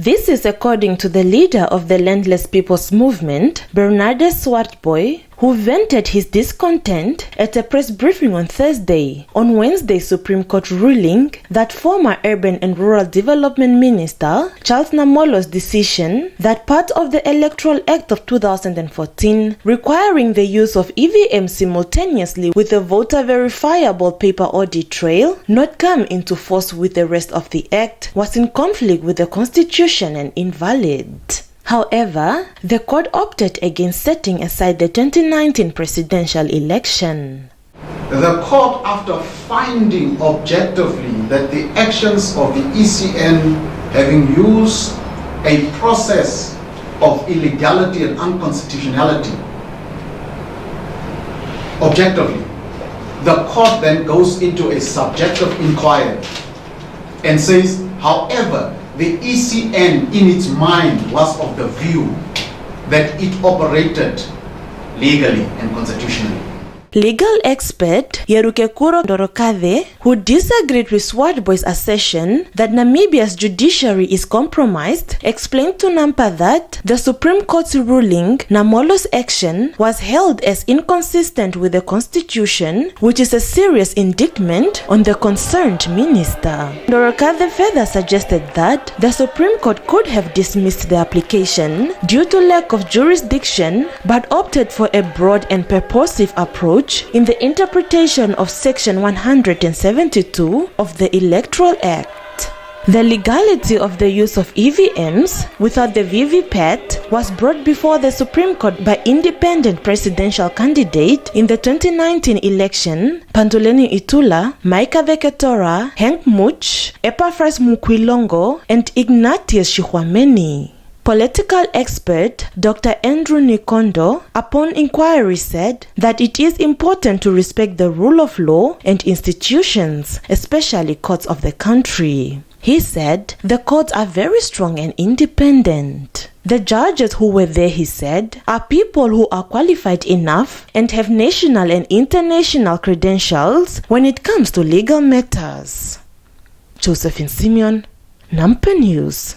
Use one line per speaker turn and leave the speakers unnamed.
This is according to the leader of the Landless People's Movement, Swartbooi, who vented his discontent at a press briefing on Thursday on Wednesday's Supreme Court ruling that former Urban and Rural Development Minister Charles Namolo's decision that part of the Electoral Act of 2014 requiring the use of EVM simultaneously with a voter verifiable paper audit trail not come into force with the rest of the act was in conflict with the Constitution and invalid. However, the court opted against setting aside the 2019 presidential election.
The court, after finding objectively that the actions of the ECN having used a process of illegality and unconstitutionality, objectively, the court then goes into a subjective inquiry and says, however, the ECN in its mind was of the view that it operated legally and constitutionally.
Legal expert Yerukekuro Dorokade, who disagreed with Swartboi's assertion that Namibia's judiciary is compromised, explained to NAMPA that the Supreme Court's ruling, Namolo's action, was held as inconsistent with the Constitution, which is a serious indictment on the concerned minister. Dorokade further suggested that the Supreme Court could have dismissed the application due to lack of jurisdiction, but opted for a broad and purposive approach in the interpretation of Section 172 of the Electoral Act. The legality of the use of EVMs without the VVPAT was brought before the Supreme Court by independent presidential candidate in the 2019 election, Pantuleni Itula, Maika Veketora, Henk Much, Epaphras Mukwilongo, and Ignatius Shihwameni. Political expert Dr. Andrew Nikondo, upon inquiry, said that it is important to respect the rule of law and institutions, especially courts of the country. He said the courts are very strong and independent. The judges who were there, he said, are people who are qualified enough and have national and international credentials when it comes to legal matters. Josephina Simeon, NAMPA News.